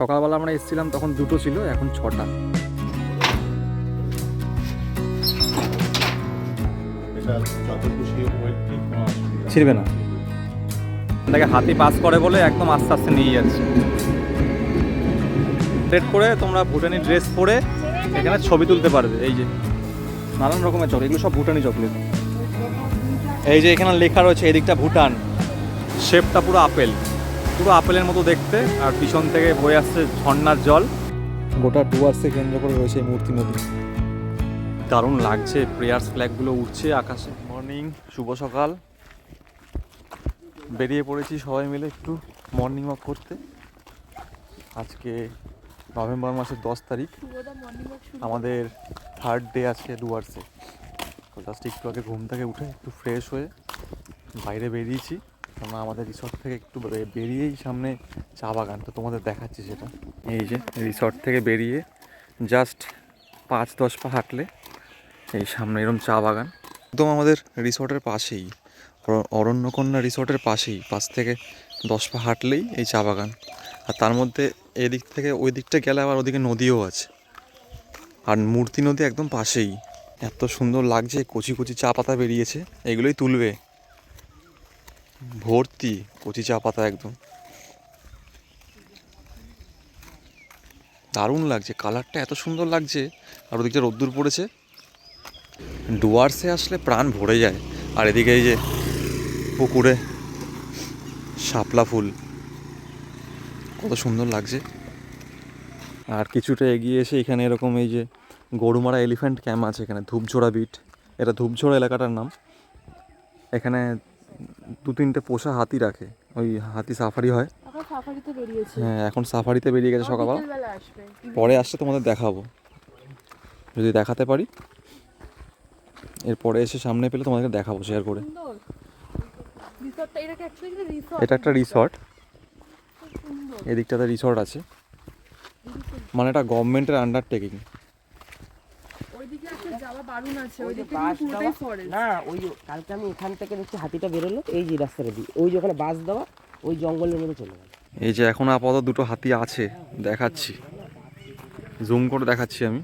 সকালবেলা আমরা এসেছিলাম তখন দুটো ছিল, এখন 6টা। ছিড়বে না, এটাকে হাতি পাস করে বলে একদম আস্তে আস্তে নিয়ে যাচ্ছে। সেট করে তোমরা ভুটানি ড্রেস পরে এখানে ছবি তুলতে পারবে। এই যে নানান রকমের চকলেট, এগুলো সব ভুটানি চকলেট। এই যে এখানে লেখা রয়েছে এদিকটা ভুটান, শেপটা পুরো আপেল, পুরো আপেলের মতো দেখতে। আর পিছন থেকে বয়ে আসছে ঝর্ণার জল। গোটা ডুয়ার্সে কেন্দ্র করে রয়েছে এই মূর্তি নদী। দারুণ লাগছে, প্রেয়ার্স ফ্ল্যাগগুলো উঠছে আকাশে। মর্নিং, শুভ সকাল। বেরিয়ে পড়েছি সবাই মিলে একটু মর্নিং ওয়াক করতে। আজকে নভেম্বর মাসের 10 তারিখ, আমাদের 3rd ডে আছে ডুয়ার্সে। তো জাস্ট একটু আগে ঘুম থেকে উঠে একটু ফ্রেশ হয়ে বাইরে বেরিয়েছি, কারণ আমাদের রিসর্ট থেকে একটু বেরিয়েই সামনে চা বাগান। তো তোমাদের দেখাচ্ছি সেটা। এই যে রিসর্ট থেকে বেরিয়ে জাস্ট 5-10 পা হাঁটলে এই সামনে এরকম চা বাগান, একদম আমাদের রিসর্টের পাশেই, অরণ্যকন্যা রিসর্টের পাশেই। 5 থেকে 10 পা হাঁটলেই এই চা বাগান। আর তার মধ্যে এদিক থেকে ওই দিকটা গেলে আবার ওদিকে নদীও আছে, আর মূর্তি নদী একদম পাশেই। এত সুন্দর লাগছে, কচি কচি চা পাতা বেরিয়েছে, এগুলোই তুলবে। ভর্তি কচি চা পাতা, একদম দারুণ লাগছে, কালারটা এত সুন্দর লাগছে। আর ওদিকটা রোদ্দুর পড়েছে। ডুয়ার্সে আসলে প্রাণ ভরে যায়। আর এদিকে এই যে পুকুরে শাপলা ফুল, কত সুন্দর লাগছে। আর কিছুটা এগিয়ে এসে এখানে এরকম এই যে গরুমারা এলিফ্যান্ট ক্যাম্প আছে, এখানে ধূপঝোড়া বিট, এটা ধূপঝোড়া এলাকাটার নাম। এখানে 2-3টে পোষা হাতি রাখে, ওই হাতি সাফারি হয়। হ্যাঁ, এখন সাফারিতে বেরিয়ে গেছে সকালবেলা। পরে আসলে তোমাদের দেখাবো, যদি দেখাতে পারি। এরপরে এসে সামনে পেলে তোমাদেরকে দেখাবো শেয়ার করে। এটা একটা রিসর্ট, এদিকটাতে রিসর্ট আছে, মানে এটা গভর্নমেন্টের আন্ডারটেকিং। না, ওই কালকে আমি এখান থেকে দেখছি হাতিটা বেরোলো, এই যে রাস্তাটা দিয়ে, ওই যে ওখানে বাস দেওয়া, ওই জঙ্গলের মধ্যে চলে গেল। এই যে এখন আপাতত দুটো হাতি আছে, দেখাচ্ছি, জুম করে দেখাচ্ছি আমি।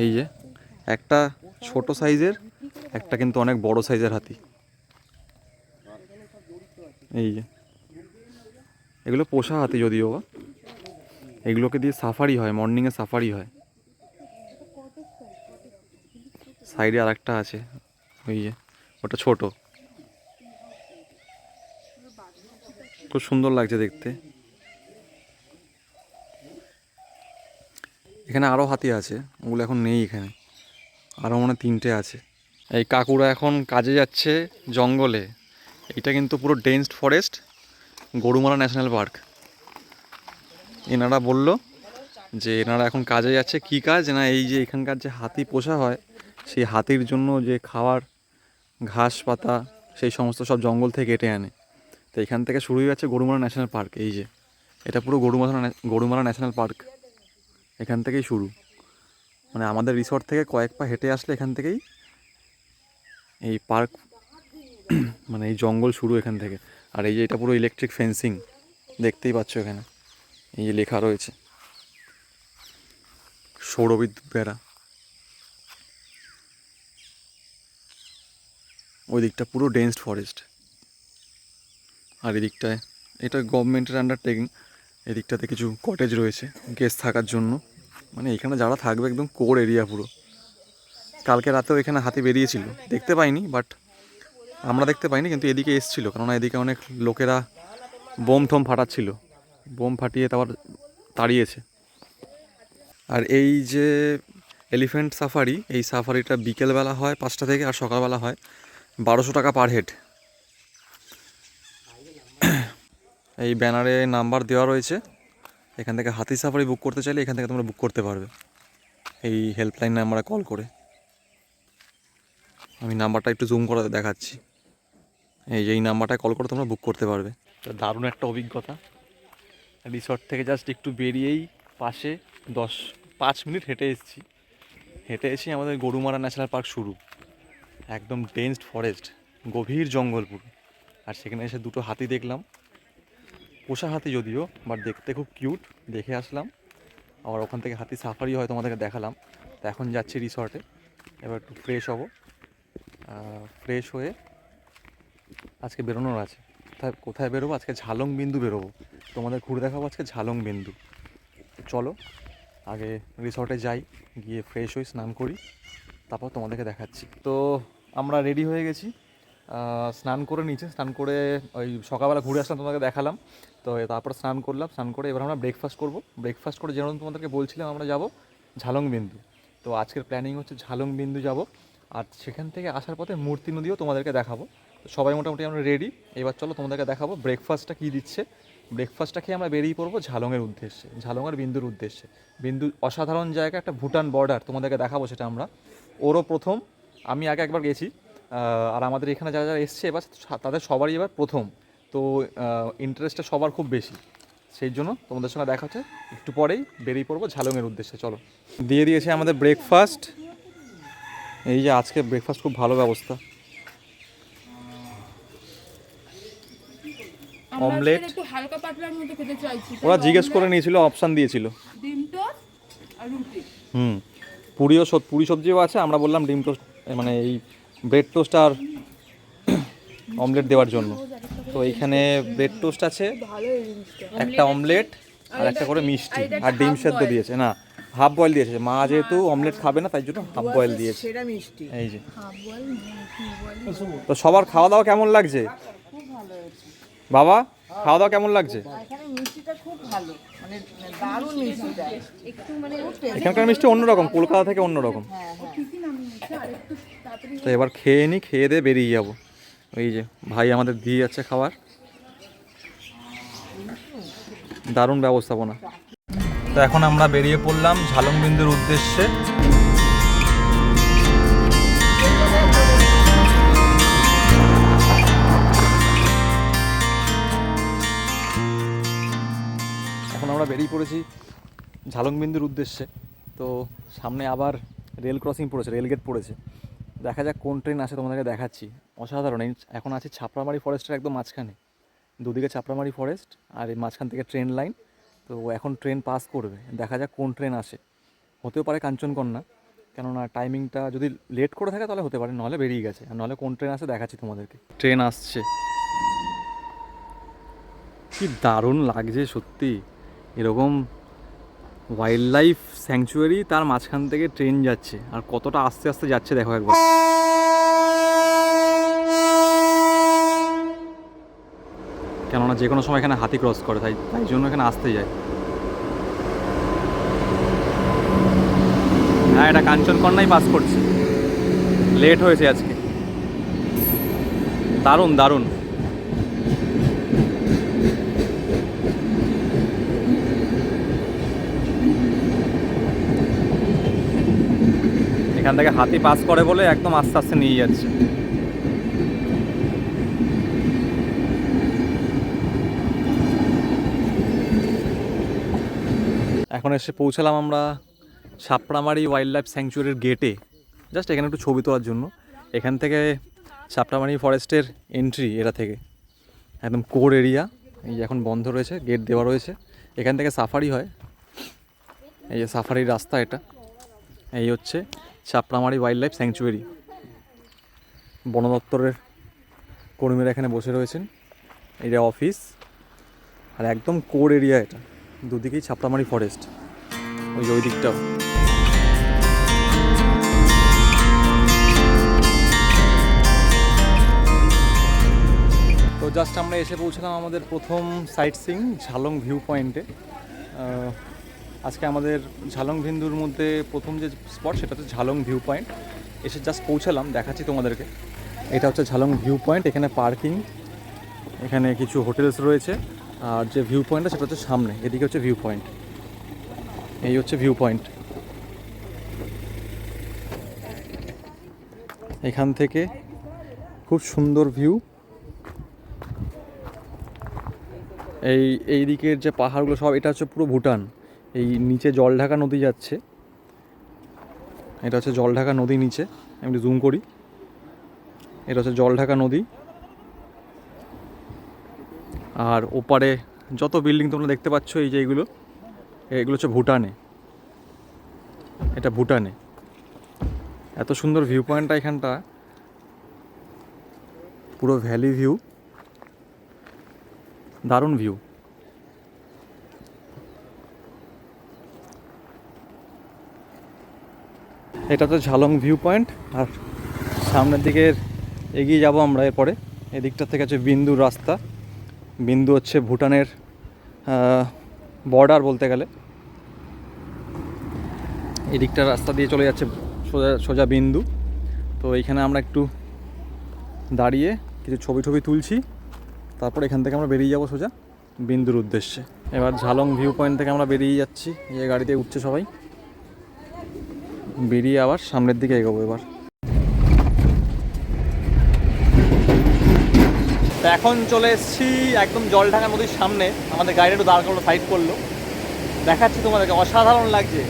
এই যে একটা ছোট সাইজের, একটা কিন্তু অনেক বড় সাইজের হাতি। এই যে এগুলো পোষা হাতি যদিও বা, এগুলোকে দিয়ে সাফারি হয়, মর্নিংয়ে সাফারি হয়। সাইডে আর একটা আছে, ওই যে ওটা ছোট, খুব সুন্দর লাগছে দেখতে। এখানে আরও হাতি আছে, ওগুলো এখন নেই এখানে, আরও মনে 3টে আছে। এই কাকুরা এখন কাজে যাচ্ছে জঙ্গলে। এটা কিন্তু পুরো ডেন্সড ফরেস্ট, গরুমারা ন্যাশনাল পার্ক। এনারা বলল যে এনারা এখন কাজে যাচ্ছে। কি কাজ না, এই যে এখানকার যে হাতি পোষা হয়, সেই হাতির জন্য যে খাওয়ার ঘাস পাতা, সেই সমস্ত সব জঙ্গল থেকে কেটে আনে। তো এখান থেকে শুরু হয়ে যাচ্ছে গরুমারা ন্যাশনাল পার্ক। এই যে এটা পুরো গরুমারা ন্যাশনাল পার্ক, এখান থেকেই শুরু। মানে আমাদের রিসর্ট থেকে কয়েক পা হেঁটে আসলে এখান থেকেই এই পার্ক, মানে এই জঙ্গল শুরু এখান থেকে। আর এই যে এটা পুরো ইলেকট্রিক ফেন্সিং, দেখতেই পাচ্ছ এখানে এই যে লেখা রয়েছে সৌরবিদ্যুৎ বেড়া। ওই দিকটা পুরো ডেন্সড ফরেস্ট, আর এদিকটায় এটা গভর্নমেন্টের আন্ডারটেকিং। এদিকটাতে কিছু কটেজ রয়েছে গেস্ট থাকার জন্য, মানে এখানে যারা থাকবে একদম কোর এরিয়া পুরো। কালকে রাতেও এখানে হাতি বেরিয়েছিল, দেখতে পাইনি, বাট আমরা দেখতে পাইনি, কিন্তু এদিকে এসছিল, কেননা এদিকে অনেক লোকেরা বোম ঠোম ফাটাচ্ছিল, বোম ফাটিয়ে তারপর তাড়িয়েছে। আর এই যে এলিফ্যান্ট সাফারি, এই সাফারিটা বিকেলবেলা হয় 5টা থেকে, আর সকালবেলা হয় 1200 টাকা পার হেড। এই ব্যানারে নাম্বার দেওয়া রয়েছে, এখান থেকে হাতি সাফারি বুক করতে চাইলে এখান থেকে তোমরা বুক করতে পারবে এই হেল্পলাইন নাম্বারে কল করে। আমি নাম্বারটা একটু জুম করে দেখাচ্ছি। এই যে এই নাম্বারটায় কল করে তোমরা বুক করতে পারবে। তো দারুণ একটা অভিজ্ঞতা। রিসর্ট থেকে জাস্ট একটু বেরিয়েই পাশে 5 মিনিট হেঁটে এসে আমাদের গরুমারা ন্যাশনাল পার্ক শুরু। একদম ডেন্সড ফরেস্ট, গভীর জঙ্গল পুরো। আর সেখানে এসে দুটো হাতি দেখলাম, পোষা হাতি যদিও, বাট দেখতে খুব কিউট, দেখে আসলাম। আবার ওখান থেকে হাতি সাফারি হয় তোমাদেরকে দেখালাম। তো এখন যাচ্ছি রিসর্টে, এবার একটু ফ্রেশ হব। ফ্রেশ হয়ে আজকে বেরোনোর আছে। কোথায় কোথায় বেরোবো? আজকে ঝালং বিন্দু বেরোবো, তোমাদের ঘুরে দেখাবো আজকে ঝালং বিন্দু। চলো আগে রিসর্টে যাই, গিয়ে ফ্রেশ হই, স্নান করি, তারপর তোমাদেরকে দেখাচ্ছি। তো আমরা রেডি হয়ে গেছি, স্নান করে নিচে, স্নান করে ওই সকালবেলা ঘুরে আসলাম, তোমাদেরকে দেখালাম। তো তারপর স্নান করলাম, স্নান করে এবার আমরা ব্রেকফাস্ট করব। ব্রেকফাস্ট করে যেরকম তোমাদেরকে বলছিলাম আমরা যাব ঝালং বিন্দু। তো আজকের প্ল্যানিং হচ্ছে ঝালং বিন্দু যাব, আর সেখান থেকে আসার পথে মূর্তি নদীও তোমাদেরকে দেখাবো। তো সবাই মোটামুটি আমরা রেডি, এবার চলো তোমাদেরকে দেখাবো ব্রেকফাস্টটা কী দিচ্ছে। ব্রেকফাস্টটা খেয়ে আমরা বেরিয়ে পড়বো ঝালংয়ের উদ্দেশ্যে, ঝালং আর বিন্দুর উদ্দেশ্যে। বিন্দু অসাধারণ জায়গা, একটা ভুটান বর্ডার, তোমাদেরকে দেখাবো সেটা আমরা। ওরও প্রথম, আমি আগে একবার গেছি, আর আমাদের এখানে যারা যারা এসছে এবার তাদের সবারই এবার প্রথম। তো ইন্টারেস্টটা সবার খুব বেশি, সেই জন্য তোমাদের সঙ্গে দেখা হচ্ছে একটু পরেই, বেরিয়ে পড়বো ঝালংয়ের উদ্দেশ্যে। চলো, দিয়ে দিয়েছে আমাদের ব্রেকফাস্ট। এই যে আজকে ব্রেকফাস্ট খুব ভালো ব্যবস্থা, অমলেট। একটু হালকা পাতলার মধ্যে খেতে চাইছি। ওরা জিজ্ঞেস করে নিয়েছিল, অপশান দিয়েছিল ডিম টোস্ট আর রুটি। পুরি সবজিও আছে, আমরা বললাম ডিম টোস্ট, মানে এই ব্রেড টোস্ট আর অমলেট দেওয়ার জন্য। তো এইখানে ব্রেড টোস্ট আছে, একটা অমলেট আর একটা করে মিষ্টি, আর ডিম সেদ্ধ দিয়েছে, না হাফ বয়েল দিয়েছে। মা যেহেতু অমলেট খাবে না তাই জন্য হাফ বয়েল দিয়েছে। সেটা মিষ্টি। এই যে, তো সবার খাওয়া দাওয়া কেমন লাগছে বাবা? খাওয়া দাওয়া কেমন লাগছে? এখানে মিষ্টিটা খুব ভালো, মানে দারুণ মিষ্টিটা, একটু মানে এখানকার মিষ্টি অন্যরকম, কলকাতা থেকে অন্যরকম। তো এবার খেয়ে নিই, খেয়ে দিয়ে বেরিয়ে যাবো। ওই যে ভাই আমাদের দিয়ে যাচ্ছে খাবার, দারুণ ব্যবস্থাপনা। তো এখন আমরা বেরিয়ে পড়লাম ঝালং বিন্দুর উদ্দেশ্যে। এখন আমরা বেরিয়ে পড়েছি ঝালং বিন্দুর উদ্দেশ্যে। তো সামনে আবার রেল ক্রসিং পড়েছে, রেল গেট পড়েছে, দেখা যাক কোন ট্রেন আসে, তোমাদেরকে দেখাচ্ছি। অসাধারণ। এখন আছি ছাপড়ামারি ফরেস্টের একদম মাঝখানে, দুদিকে ছাপড়ামারি ফরেস্ট আর এই মাঝখান থেকে ট্রেন লাইন। তো এখন ট্রেন পাস করবে, দেখা যাক কোন ট্রেন আসে। হতেও পারে কাঞ্চনকন্যা, কেননা টাইমিংটা যদি লেট করে থাকে তাহলে হতে পারে, নাহলে বেরিয়ে গেছে, আর নাহলে কোন ট্রেন আসে দেখাচ্ছি তোমাদেরকে। ট্রেন আসছে, কি দারুণ লাগছে সত্যি। এরকম ওয়াইল্ড লাইফ স্যাংচুয়ারি, তার মাঝখান থেকে ট্রেন যাচ্ছে, আর কতটা আস্তে আস্তে যাচ্ছে দেখো একবার। কেননা যে কোনো সময় এখানে হাতি ক্রস করে, তাই তাই জন্য এখানে আসতে যায়। হ্যাঁ, এটা কাঞ্চনকন্যাই পাস করছে, লেট হয়েছে আজকে। দারুণ দারুণ। এখান থেকে হাতি পাস করে বলে একদম আস্তে আস্তে নিয়ে যাচ্ছে। এখন এসে পৌঁছালাম আমরা ছাপড়ামারি ওয়াইল্ড লাইফ স্যাংচুয়ারির গেটে, জাস্ট এখানে একটু ছবি তোলার জন্য। এখান থেকে ছাপড়ামারি ফরেস্টের এন্ট্রি, এটা থেকে একদম কোর এরিয়া। এই যে এখন বন্ধ রয়েছে, গেট দেওয়া রয়েছে। এখান থেকে সাফারি হয়, এই যে সাফারির রাস্তা এটা। এই হচ্ছে ছাপড়ামারি ওয়াইল্ড লাইফ স্যাংচুয়ারি। বন দপ্তরের কর্মীরা এখানে বসে রয়েছেন, এটা অফিস, আর একদম কোর এরিয়া এটা, দুদিকেই ছাপড়ামারি ফরেস্ট, ওই যে ওই দিকটাও। তো জাস্ট আমরা এসে পৌঁছলাম আমাদের প্রথম সাইট সিং ঝালং ভিউ পয়েন্টে। আজকে আমাদের ঝালং বিন্দুর মধ্যে প্রথম যে স্পট সেটা হচ্ছে ঝালং ভিউ পয়েন্ট। এসে জাস্ট পৌঁছালাম, দেখাচ্ছি তোমাদেরকে। এটা হচ্ছে ঝালং ভিউ পয়েন্ট, এখানে পার্কিং, এখানে কিছু হোটেলস রয়েছে, আর যে ভিউ পয়েন্টটা সেটা হচ্ছে সামনে, এদিকে হচ্ছে ভিউ পয়েন্ট। এই হচ্ছে ভিউ পয়েন্ট, এখান থেকে খুব সুন্দর ভিউ। এই দিকের যে পাহাড়গুলো সব, এটা হচ্ছে পুরো ভুটান। এই নিচে জলঢাকা নদী যাচ্ছে, এটা হচ্ছে জলঢাকা নদী নিচে, আমি একটু জুম করি, এটা হচ্ছে জলঢাকা নদী। আর ওপারে যত বিল্ডিং তোমরা দেখতে পাচ্ছ এই যে এগুলো হচ্ছে ভুটানে, এটা ভুটানে। এত সুন্দর ভিউ পয়েন্টটা এখানটা, পুরো ভ্যালি ভিউ, দারুণ ভিউ। এটা তো ঝালং ভিউ পয়েন্ট, আর সামনের দিকে এগিয়ে যাব আমরা। এরপরে এদিকটা থেকে আছে বিন্দুর রাস্তা। বিন্দু হচ্ছে ভুটানের বর্ডার বলতে গেলে। এদিকটা রাস্তা দিয়ে চলে যাচ্ছে সোজা সোজা বিন্দু। তো এইখানে আমরা একটু দাঁড়িয়ে কিছু ছবি তুলছি, তারপর এখান থেকে আমরা বেরিয়ে যাব সোজা বিন্দুর উদ্দেশ্যে। এবার ঝালং ভিউ পয়েন্ট থেকে আমরা বেরিয়ে যাচ্ছি, এই গাড়িতে উঠছে সবাই, বেরিয়ে আবার সামনের দিকে এগোবো এবার। তো এখন চলে এসেছি একদম জলঢাকা নদীর সামনে। আমাদের গাড়িটা একটু দাঁড় করলো, সাইড করলো, দেখাচ্ছি তোমাদেরকে। অসাধারণ লাগছে।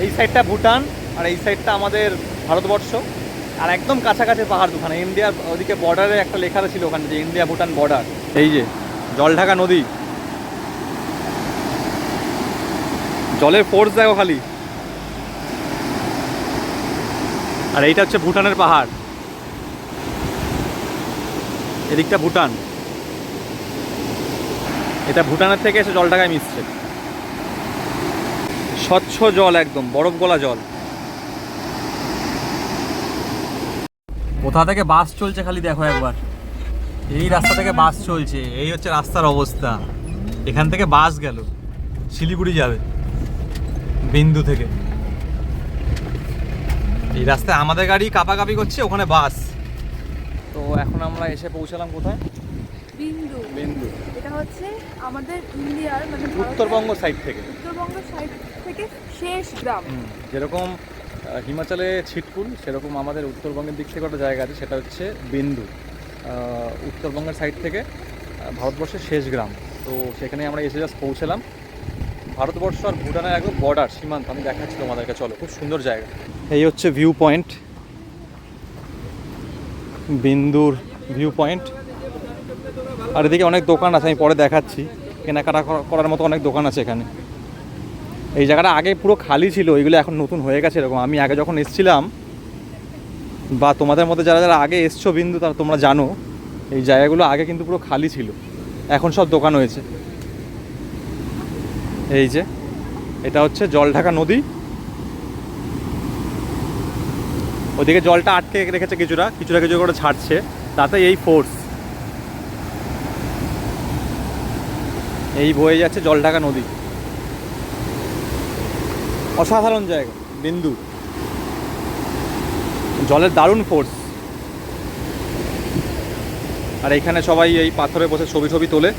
এই সাইডটা ভুটান আর এই সাইডটা আমাদের ভারতবর্ষ, আর একদম কাছাকাছি পাহাড় দুখানে। ইন্ডিয়ার ওদিকে বর্ডারে একটা লেখা ছিল ওখানে যে ইন্ডিয়া ভুটান বর্ডার। এই যে জলঢাকা নদী, জলের ফোর্স দেখো খালি। আর এইটা হচ্ছে ভুটানের পাহাড়, এদিকটা ভুটান। এটা ভুটানের থেকে এসে জলঢাকায় মিশছে। স্বচ্ছ জল, একদম বরফ গলা জল। কোথা থেকে বাস চলছে খালি দেখো একবার। এই রাস্তা থেকে বাস চলছে, এই হচ্ছে রাস্তার অবস্থা। এখান থেকে বাস গেল শিলিগুড়ি যাবে বিন্দু থেকে। এই রাস্তায় আমাদের গাড়ি কাপাকাপি করছে, ওখানে বাস। তো এখন আমরা এসে পৌঁছালাম কোথায়? বিন্দু। বিন্দু এটা হচ্ছে আমাদের ইন্ডিয়ার মানে ভারতের উত্তরবঙ্গ সাইড থেকে। উত্তরবঙ্গ সাইড থেকে শেষ গ্রাম। যেরকম হিমাচলে ছিটকুল, সেরকম আমাদের উত্তরবঙ্গের দিক থেকে একটা জায়গা আছে, সেটা হচ্ছে বিন্দু। উত্তরবঙ্গের সাইড থেকে ভারতবর্ষের শেষ গ্রাম। তো সেখানে আমরা এসে জাস্ট পৌঁছালাম। ভারতবর্ষ আর ভুটানের একদম বর্ডার, সীমান্ত আমি দেখাচ্ছি তোমাদেরকে। চলো, খুব সুন্দর জায়গা। এই হচ্ছে ভিউ পয়েন্ট, বিন্দুর ভিউ পয়েন্ট। আর এদিকে অনেক দোকান আছে, আমি পরে দেখাচ্ছি। কেনাকাটা করার মতো অনেক দোকান আছে এখানে। এই জায়গাটা আগে পুরো খালি ছিল, এইগুলো এখন নতুন হয়ে গেছে এরকম। আমি আগে যখন এসেছিলাম, বা তোমাদের মধ্যে যারা যারা আগে এসছো বিন্দু, তারা তোমরা জানো এই জায়গাগুলো আগে কিন্তু পুরো খালি ছিল, এখন সব দোকান হয়েছে। এই যে এটা হচ্ছে জলঢাকা নদী। ওদিকে জলটা আটকে রেখেছে কিছুটা কিছু করে ছাড়ছে, তাতে এই ফোর্স, এই বয়ে যাচ্ছে জলঢাকা নদী। অসাধারণ জায়গা বিন্দু, জলের দারুণ ফোর্স। আর এখানে সবাই এই পাথরে বসে ছবি তোলে।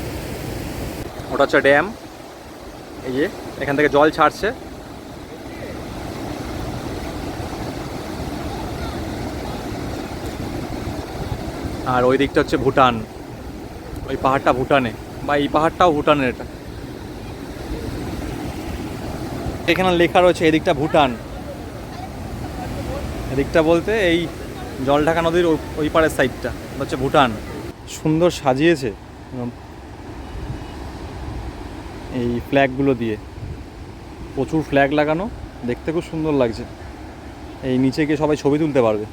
ওটা হচ্ছে ড্যাম, এই যে এখান থেকে জল ছাড়ছে। আর ওই দিকটা হচ্ছে ভুটান, ওই পাহাড়টা ভুটানে, বা এই পাহাড়টাও ভুটানের। এটা এখানে লেখা রয়েছে এদিকটা ভুটান, এদিকটা বলতে এই জলঢাকা নদীর ওই পাড়ের সাইডটা হচ্ছে ভুটান। সুন্দর সাজিয়েছে এই ফ্ল্যাগগুলো দিয়ে, প্রচুর ফ্ল্যাগ লাগানো, দেখতে খুব সুন্দর লাগছে। এই নিচে গিয়ে সবাই ছবি তুলতে পারবে।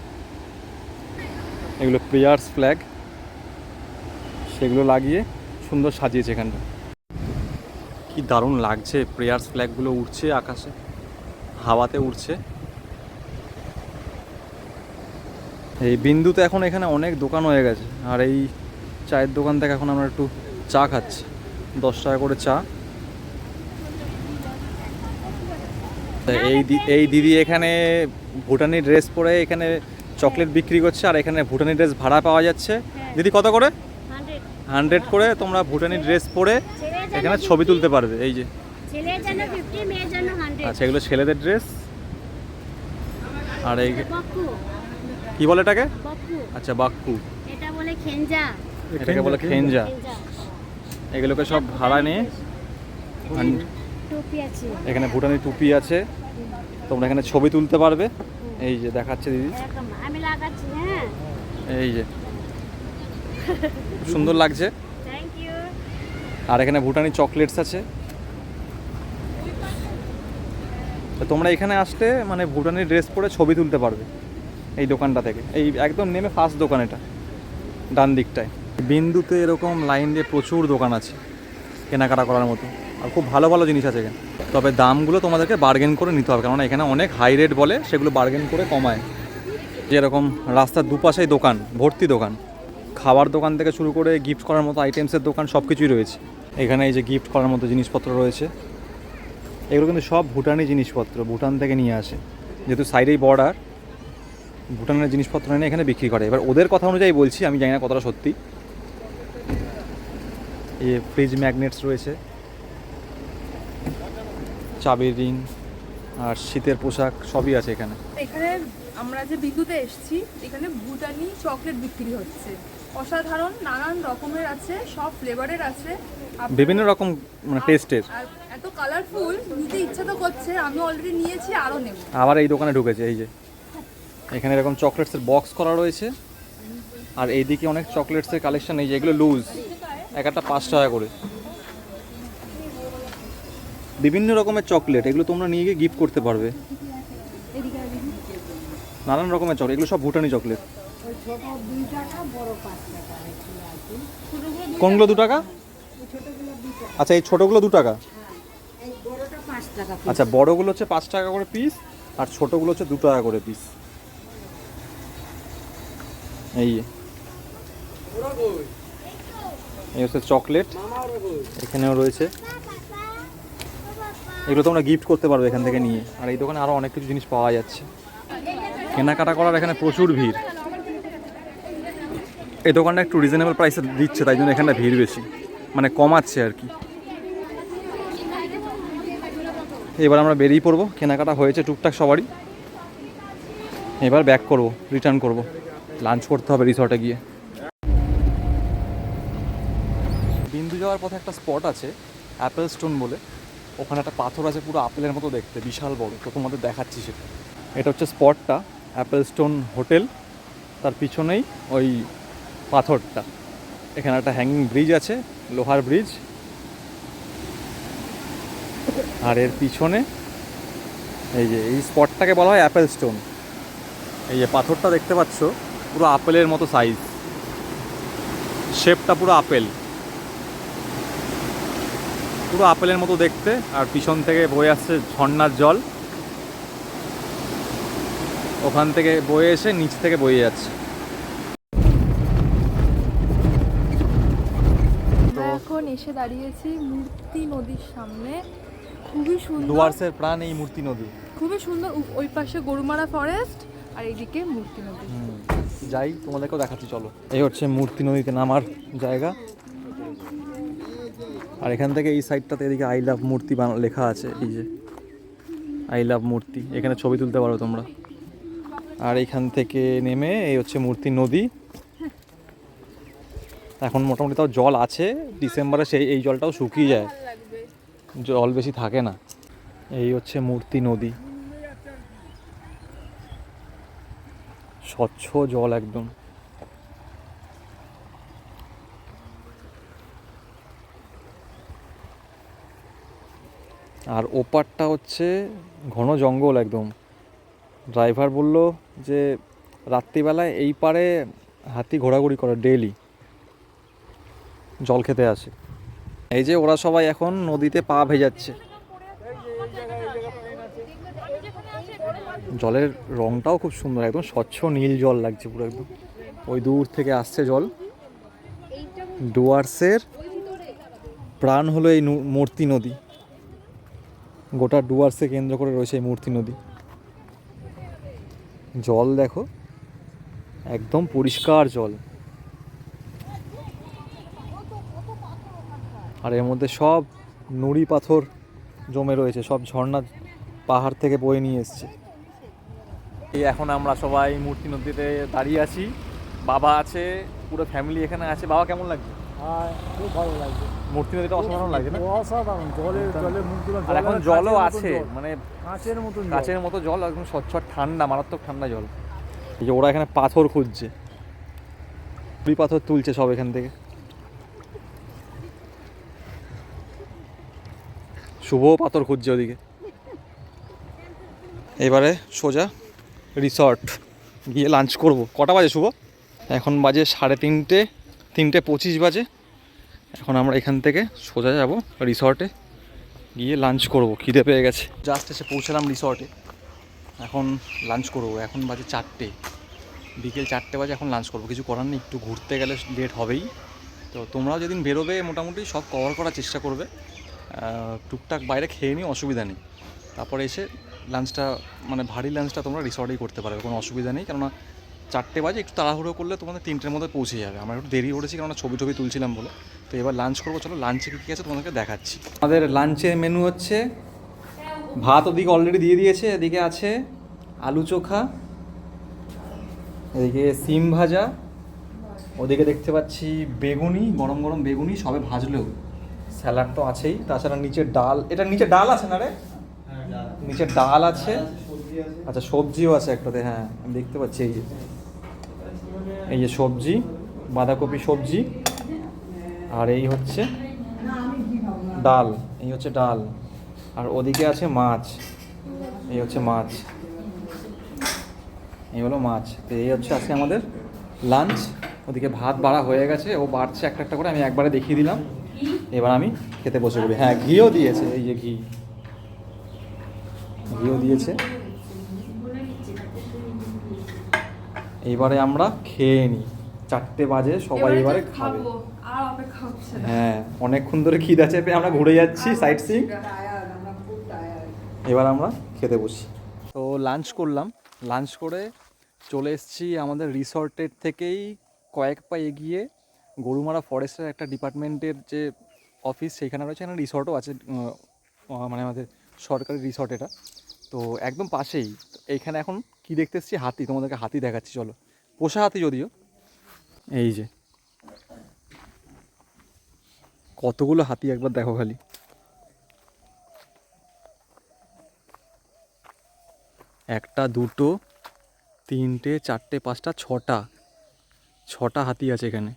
এগুলো প্রেয়ার্স ফ্ল্যাগ, সেগুলো লাগিয়ে সুন্দর সাজিয়েছে এখানটা। কি দারুণ লাগছে, প্রেয়ার্স ফ্ল্যাগগুলো উড়ছে আকাশে, হাওয়াতে উড়ছে। এই বিন্দুতে এখন এখানে অনেক দোকান হয়ে গেছে। আর এই চায়ের দোকান থেকে এখন আমরা একটু চা খাচ্ছি, 10 টাকা করে চা। এই দিদি এখানে ভুটানি ড্রেস পরে এখানে চকলেট বিক্রি করছে, আর এখানে ভুটানি ড্রেস ভাড়া পাওয়া যাচ্ছে। দিদি কত করে? 100 করে তোমরা ভুটানি ড্রেস পরে এখানে ছবি তুলতে পারবে। এই যে ছেলের জন্য 50, মেয়ের জন্য 100। আচ্ছা, এগুলো ছেলেদের ড্রেস। আর এই বক্কু, কি বলে এটাকে? বক্কু। আচ্ছা, বাক্কু। এটা বলে খেঞ্জা। এটাকে বলে খেঞ্জা। এগুলোকে সব ভাড়া নিয়ে টুপি আছে। এখানে ভুটানি টুপি আছে, তোমরা এখানে ছবি তুলতে পারবে। এই যে দেখাচ্ছে দিদি, এরকম আমি লাগাচ্ছি। হ্যাঁ, এই যে খুব সুন্দর লাগছে। Thank you. আর এখানে ভুটানি চকলেটস আছে। তো তোমরা এখানে আসলে মানে ভুটানি ড্রেস পরে ছবি তুলতে পারবে এই দোকানটা থেকে। এই একদম নেমে ফার্স্ট দোকান এটা, ডান দিকটায়। বিন্দুতে এরকম লাইন দিয়ে প্রচুর দোকান আছে কেনাকাটা করার মতো, আর খুব ভালো ভালো জিনিস আছে এখানে। তবে দামগুলো তোমাদেরকে বার্গেন করে নিতে হবে, কারণ এখানে অনেক হাই রেট বলে, সেগুলো বার্গেন করে কমায়। যেরকম রাস্তার দুপাশেই দোকান, ভর্তি দোকান, খাবার দোকান থেকে শুরু করে গিফট করার মতো আইটেমসের দোকান সব কিছুই রয়েছে এখানে। এই যে গিফট করার মতো জিনিসপত্র রয়েছে, এগুলো কিন্তু সব ভুটানি জিনিসপত্র, ভুটান থেকে নিয়ে আসে। যেহেতু সাইডেই বর্ডার, ভুটানের জিনিসপত্র এনে এখানে বিক্রি করে। এবার ওদের কথা অনুযায়ী বলছি, আমি জানি না কতটা সত্যি। এই ফ্রিজ ম্যাগনেটস রয়েছে, চাবির রিং আর শীতের পোশাক সবই আছে এখানে। এখানে আমরা যে বিন্দুতে এসেছি, এখানে ভুটানি চকলেট বিক্রি হচ্ছে। অসাধারণ, নানান রকমের আছে, সব ফ্লেভারের আছে, বিভিন্ন রকম মানে টেস্টের। আর এত কালারফুল, নিতে ইচ্ছা তো করছে। আমি অলরেডি নিয়েছি, আরও নেব। আবার এই দোকানে ঢুকেছে। এই যে এখানে এরকম চকলেটসের বক্স করা রয়েছে, আর এইদিকে অনেক চকলেটসের কালেকশন। এই যে এগুলো লুজ, এক একটা 5 টাকা করে। বিভিন্ন রকমের চকলেট, এগুলো তোমরা নিয়ে গিয়ে গিফট করতে পারবে। নানান রকমের চকলেট, এগুলো সব ভুটানি চকলেট। কোনগুলো 2 টাকা? আচ্ছা, এই ছোটোগুলো 2 টাকা। আচ্ছা, বড়গুলো হচ্ছে 5 টাকা করে পিস, আর ছোটোগুলো হচ্ছে 2 টাকা করে পিস। এই হচ্ছে চকলেট, এখানেও রয়েছে। এগুলো তোমরা গিফট করতে পারবে এখান থেকে নিয়ে। আর এই দোকানে আরও অনেক কিছু জিনিস পাওয়া যাচ্ছে। কেনাকাটা করার এখানে প্রচুর ভিড়। এই দোকানটা একটু রিজনেবল প্রাইসে দিচ্ছে, তাই জন্য এখানটা ভিড় বেশি, মানে কমাচ্ছে আর কি। এবার আমরা বেরিয়ে পড়বো, কেনাকাটা হয়েছে টুকটাক সবারই। এবার ব্যাক করব, রিটার্ন করব, লাঞ্চ করতে হবে রিসর্টে গিয়ে। বিন্দু যাওয়ার পথে একটা স্পট আছে অ্যাপেল স্টোন বলে, ওখানে একটা পাথর আছে পুরো আপেলের মতো দেখতে, বিশাল বড়। তো তোমাদের দেখাচ্ছি সেটা। এটা হচ্ছে স্পটটা, অ্যাপেল স্টোন হোটেল, তার পিছনেই ওই পাথরটা। এখানে একটা হ্যাঙ্গিং ব্রিজ আছে, লোহার ব্রিজ, আর এর পিছনে এই যে এই স্পটটাকে বলা হয় অ্যাপেল স্টোন। এই যে পাথরটা দেখতে পাচ্ছ, পুরো আপেলের মতো সাইজ, শেপটা পুরো আপেল, পুরো আপেলের মতো দেখতে। আর পিছন থেকে বয়ে আসছে ঝর্ণার জল, ওখান থেকে বয়ে এসে নিচ থেকে বয়ে যাচ্ছে। আমরা এখন এসে দাঁড়িয়েছি মূর্তি নদীর সামনে। খুবই সুন্দর, ডুয়ার্সের প্রাণ এই মূর্তি নদী। খুবই সুন্দর। ওই পাশে গরুমারা ফরেস্ট, আর এইদিকে মূর্তি নদী। যাই, তোমাদেরকেও দেখাচ্ছি, চলো। এই হচ্ছে মূর্তি নদীতে নামার জায়গা। আর এখান থেকে এই সাইডটাতে এদিকে আই লাভ মূর্তি লেখা আছে, এই যে আই লাভ মূর্তি, এখানে ছবি তুলতে পারো তোমরা। আর এইখান থেকে নেমে এই হচ্ছে মূর্তি নদী। এখন মোটামুটি তাও জল আছে, ডিসেম্বরে সেই এই জলটাও শুকিয়ে যায়, জল বেশি থাকে না। এই হচ্ছে মূর্তি নদী, স্বচ্ছ জল একদম। আর ওপারটা হচ্ছে ঘন জঙ্গল একদম। ড্রাইভার বলল যে রাত্রিবেলায় এই পারে হাতি ঘোরাঘুরি করে, ডেইলি জল খেতে আসে। এই যে ওরা সবাই এখন নদীতে পা ভেজাচ্ছে। জলের রংটাও খুব সুন্দর, একদম স্বচ্ছ নীল জল লাগছে পুরো একদম। ওই দূর থেকে আসছে জল। ডুয়ার্সের প্রাণ হলো এই মূর্তি নদী। গোটা ডুয়ার্সকে কেন্দ্র করে রয়েছে এই মূর্তি নদী। জল দেখো, একদম পরিষ্কার জল। আর এর মধ্যে সব নুড়ি পাথর জমে রয়েছে, সব ঝর্ণা পাহাড় থেকে বয়ে নিয়ে এসছে। এই এখন আমরা সবাই মূর্তি নদীতে দাঁড়িয়ে আছি, বাবা আছে, পুরো ফ্যামিলি এখানে আছে। বাবা কেমন লাগছে? খুব ভালো লাগছে, মূর্তি নদীটা অসাধারণ লাগছে না? অসাধারণ। জলের মূর্তি, আর এখন জলও আছে, মানে কাচের মতো জল, একদম স্বচ্ছ, ঠান্ডা, মারাত্মক ঠান্ডা জল। এই যে ওরা এখানে পাথর খুঁজছে, নুড়ি পাথর তুলছে সব এখান থেকে। শুভ পাথর খুঁজছে ওদিকে। এবারে সোজা রিসর্ট গিয়ে লাঞ্চ করব। কটা বাজে শুভ? এখন বাজে 3:30, 3:25 বাজে। এখন আমরা এখান থেকে সোজা যাব রিসর্টে, গিয়ে লাঞ্চ করব। খিদে পেয়ে গেছে। জাস্ট এসে পৌঁছালাম রিসর্টে, এখন লাঞ্চ করব। এখন বাজে 4টে, বিকেল 4টে বাজে। এখন লাঞ্চ করব, কিছু করার নেই, একটু ঘুরতে গেলে লেট হবেই। তো তোমরাও যেদিন বেরোবে মোটামুটি সব কভার করার চেষ্টা করবে। টুকটাক বাইরে খেয়ে নিও, অসুবিধা নেই। তারপরে এসে লাঞ্চটা মানে ভারী লাঞ্চটা তোমরা রিসর্টেই করতে পারবে, কোনো অসুবিধা নেই। কেননা 4টে বাজে, একটু তাড়াহুড়ো করলে তোমাদের 3টের মধ্যে পৌঁছে যাবে। আমরা একটু দেরি করেছি কেননা ছবি তুলছিলাম বলে। তো এবার লাঞ্চ করবো, চলো লাঞ্চে কী আছে তোমাদেরকে দেখাচ্ছি। আমাদের লাঞ্চের মেনু হচ্ছে ভাত ওদিকে অলরেডি দিয়ে দিয়েছে, এদিকে আছে আলু চোখা, এদিকে সিম ভাজা, ওদিকে দেখতে পাচ্ছি বেগুনি, গরম গরম বেগুনি সবে ভাজলেও, স্যালাড তো আছেই, তাছাড়া নিচে ডাল, এটা নিচে ডাল আছে না রে? নিচে ডাল আছে, আচ্ছা সবজিও আছে একটাতে, হ্যাঁ আমি দেখতে পাচ্ছি। এই যে সবজি, বাঁধাকপি সবজি, আর এই হচ্ছে ডাল, এই হচ্ছে ডাল, আর ওদিকে আছে মাছ, এই হচ্ছে মাছ, এই হলো মাছ। তো এই হচ্ছে আজকে আমাদের লাঞ্চ। ওদিকে ভাত বাড়া হয়ে গেছে, ও বাড়ছে একটা একটা করে, আমি একবারে দেখিয়ে দিলাম। এবার আমি খেতে বসে পড়ি। হ্যাঁ ঘিও দিয়েছে, এই যে ঘিও দিয়েছে। এইবারে আমরা খেয়ে নিই, 4টে বাজে, সবাই এবারে খাবে। আর অপেক্ষা হচ্ছে না। হ্যাঁ অনেকক্ষণ ধরে খিদা চেপে আমরা ঘুরে যাচ্ছি, সাইট সিইং। এবার আমরা খেতে বসি। তো লাঞ্চ করলাম, লাঞ্চ করে চলে এসেছি আমাদের রিসর্টের থেকেই কয়েক পা এগিয়ে গরুমারা ফরেস্টের একটা ডিপার্টমেন্টের যে অফিস সেইখানে রয়েছে, এখানে রিসর্টও আছে, মানে আমাদের সরকারি রিসর্ট এটা। তো একদম পাশেই। এইখানে এখন কি দেখতে এসেছি, হাতি, তোমাদেরকে হাতি দেখাচ্ছি চলো। পোষা হাতি যদিও। এই যে কতগুলো হাতি একবার দেখো খালি। একটা, দুটো, 3টে, 4টে, 5টা, 6টা হাতি আছে এখানে।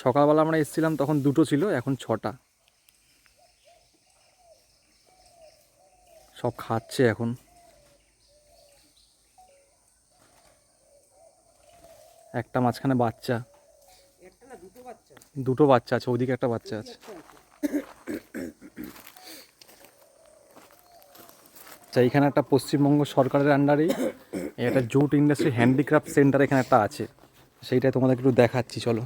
সকালবেলা আমরা এসেছিলাম তখন 2টো ছিল, এখন 6টা। সব খাচ্ছে এখন। একটা মাঝখানে বাচ্চা, দুটো বাচ্চা আছে, ওদিকে একটা বাচ্চা আছে। আচ্ছা এখানে একটা পশ্চিমবঙ্গ সরকারের আন্ডারেই একটা জুট ইন্ডাস্ট্রি হ্যান্ডিক্রাফট সেন্টার এখানে একটা আছে, সেইটাই তোমাদেরকে একটু দেখাচ্ছি চলো।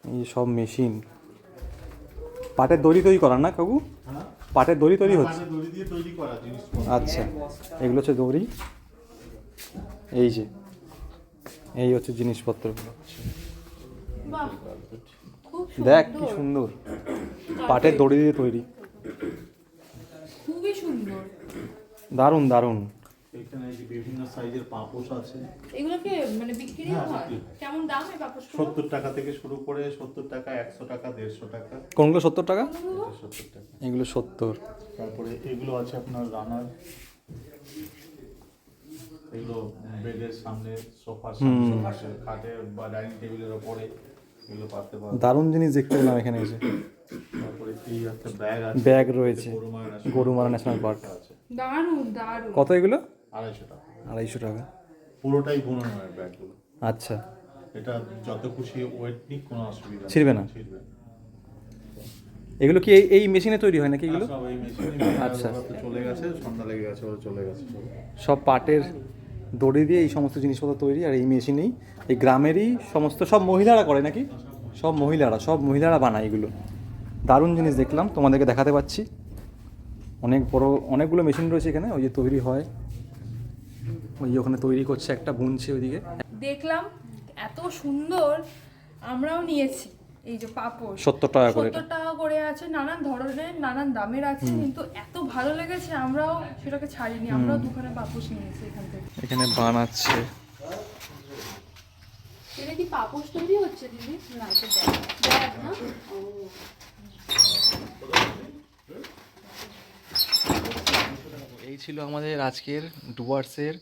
এই সব মেশিন, পাটের দড়ি তৈরি করার না কাকু? পাটের দড়ি তৈরি হচ্ছে। আচ্ছা এগুলো হচ্ছে দড়ি, এই যে এই হচ্ছে জিনিসপত্র। বাহ, খুব দেখ কি সুন্দর, পাটের দড়ি দিয়ে তৈরি, খুবই সুন্দর, দারুণ দারুণ। এখানে যে বিভিন্ন সাইজের পাপোশ আছে। এগুলোকে মানে বিক্রি হয় কেমন দাম এই পাপোশগুলো? 70 টাকা থেকে শুরু করে 70 টাকা, 100 টাকা, 150 টাকা। কোনগুলো 70 টাকা? 70 টাকা। এগুলো 70। তারপরে এগুলো আছে আপনার রানার, এগুলো বেডের সামনে, সোফার সামনে, খাটে বা ডাইনিং টেবিলের ওপরে এগুলো পাততে পারবেন। দারুণ জিনিস দেখতে পেলাম এখানে এসে। তারপরে এই একটা ব্যাগ আছে, ব্যাগ রয়েছে, গরুমারা ন্যাশনাল পার্ক। আছে দারুণ দারুণ। কত এগুলো? 250 টাকা। 250 টাকা। পুরোটাই বুননো হয় ব্যাগগুলো। আচ্ছা এটা যত খুশি ওয়েট নিক, কোনো অসুবিধা নেই। ছিড়বে না? ছিড়বে না। এগুলো কি এই মেশিনে তৈরি হয় নাকি এগুলো? সব এই মেশিনে। আচ্ছা। চলে গেছে, সন্ধ্যা লেগে গেছে, ওরা চলে গেছে। সব পাটের দড়ি দিয়ে এই সমস্ত জিনিসপত্র তৈরি, আর এই মেশিনেই এই গ্রামেরই সমস্ত, সব মহিলারা করে নাকি? সব মহিলারা বানায় এগুলো। দারুণ জিনিস দেখলাম, তোমাদেরকে দেখাতে পাচ্ছি। অনেক বড় অনেকগুলো মেশিন রয়েছে এখানে, ওই যে তৈরি হয়, ওই ওখানে তৈরি করছে একটা, বুনছে ওইদিকে। দেখলাম এত সুন্দর, আমরাও নিয়েছি। এই যে পাপোশ 70 টাকা করে। 70 টাকা করে আছে, নানান ধরনের নানান দামের আছে, কিন্তু এত ভালো লেগেছে আমরাও সেটাকে ছাড়িনি, আমরাও দুখানে পাপোশ নিয়েছি এখান থেকে। এখানে বানাচ্ছে। এটা কি পাপোশ তৈরি হচ্ছে দিদি? না এটা ব্যাগ না। এই ছিল আমাদের আজকের ডুয়ার্সের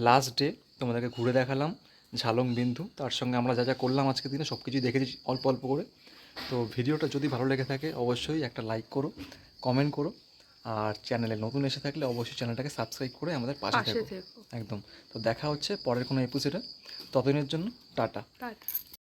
লাস্ট ডে। তোমাদেরকে ঘুরে দেখালাম, ঝালং বিন্দু, তার সঙ্গে আমরা যা যা করলাম আজকে দিনে সব কিছুই দেখেছি অল্প অল্প করে। তো ভিডিওটা যদি ভালো লেগে থাকে অবশ্যই একটা লাইক করো, কমেন্ট করো, আর চ্যানেলে নতুন এসে থাকলে অবশ্যই চ্যানেলটাকে সাবস্ক্রাইব করে আমাদের পাশে পাশে থেকো। থেকো। একদম। তো দেখা হচ্ছে পরের কোনো এপিসোডে, ততদিনের জন্য টাটা। টাটা।